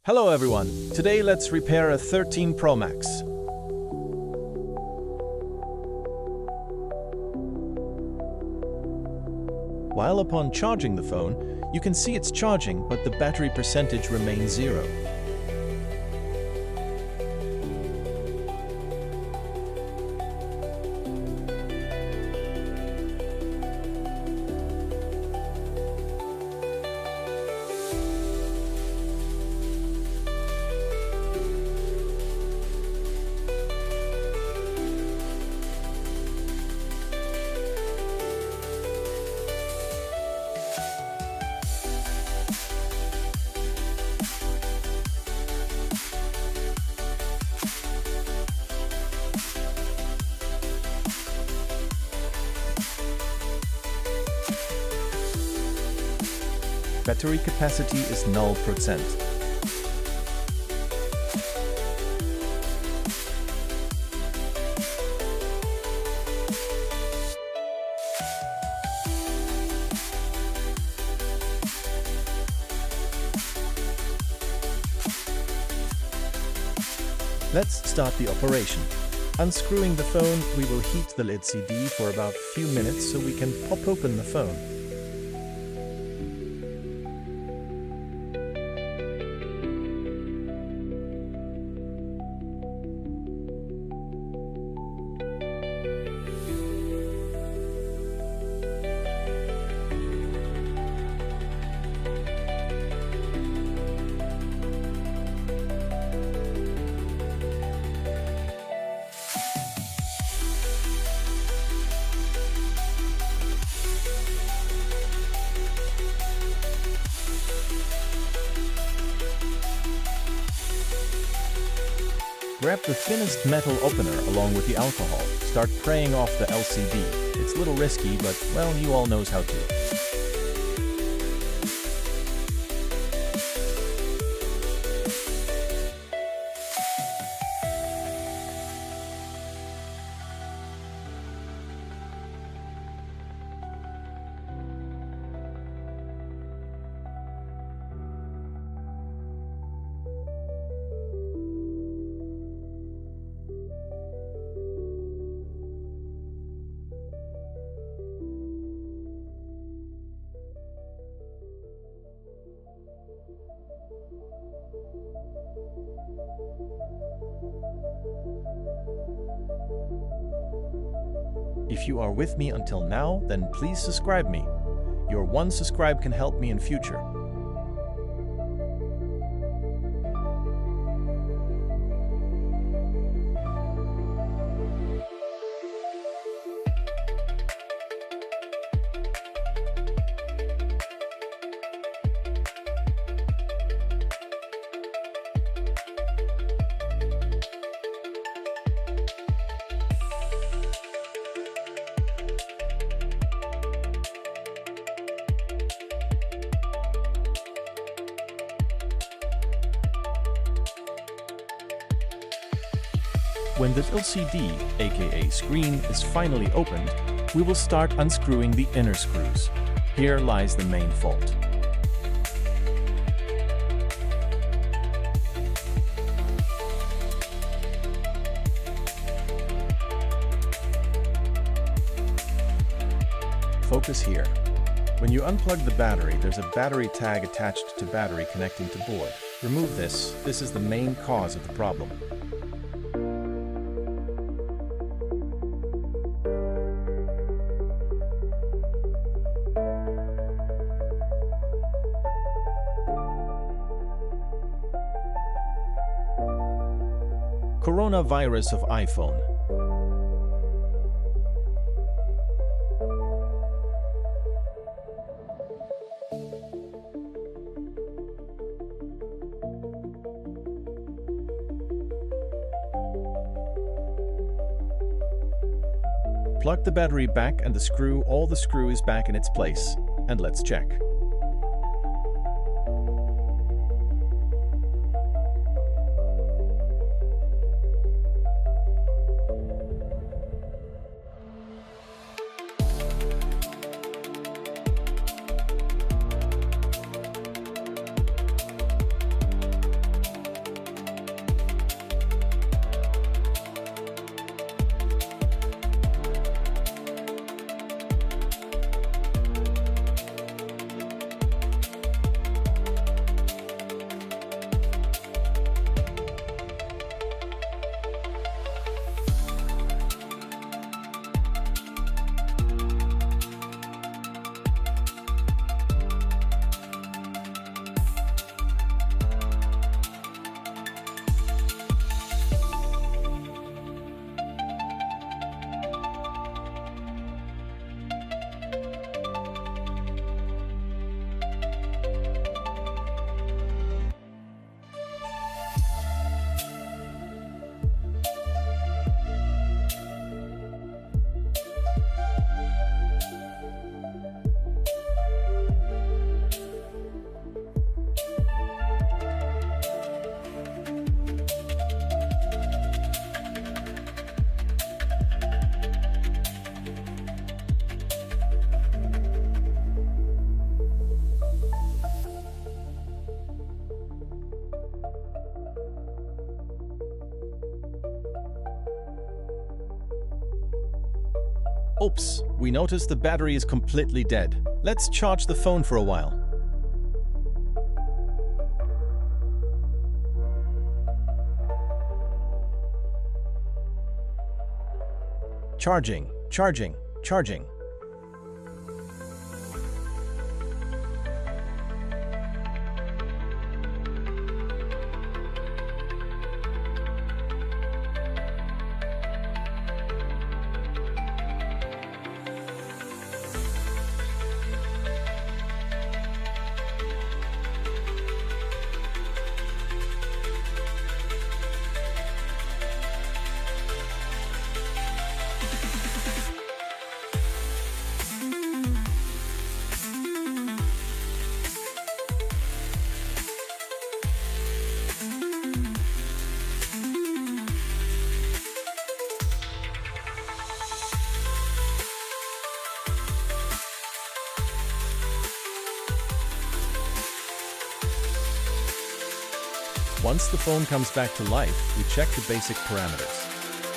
Hello everyone, today let's repair a 13 Pro Max. While upon charging the phone, you can see it's charging, but the battery percentage remains 0. Battery capacity is 0%. Let's start the operation. Unscrewing the phone, we will heat the LCD for about a few minutes so we can pop open the phone. Grab the thinnest metal opener along with the alcohol. Start praying off the LCD. It's a little risky, but, well, you all knows how to. If you are with me until now, then please subscribe me. Your one subscribe can help me in future. When the LCD, aka screen, is finally opened, we will start unscrewing the inner screws. Here lies the main fault. Focus here. When you unplug the battery, there's a battery tag attached to battery connecting to board. Remove this. This is the main cause of the problem. Coronavirus of iPhone. Plug the battery back and all the screw is back in its place. And let's check. Oops, we notice the battery is completely dead. Let's charge the phone for a while. Charging, charging, charging. Once the phone comes back to life, we check the basic parameters.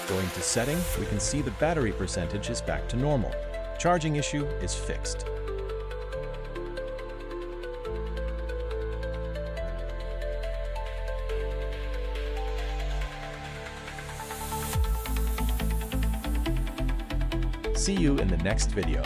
Going to setting, we can see the battery percentage is back to normal. Charging issue is fixed. See you in the next video.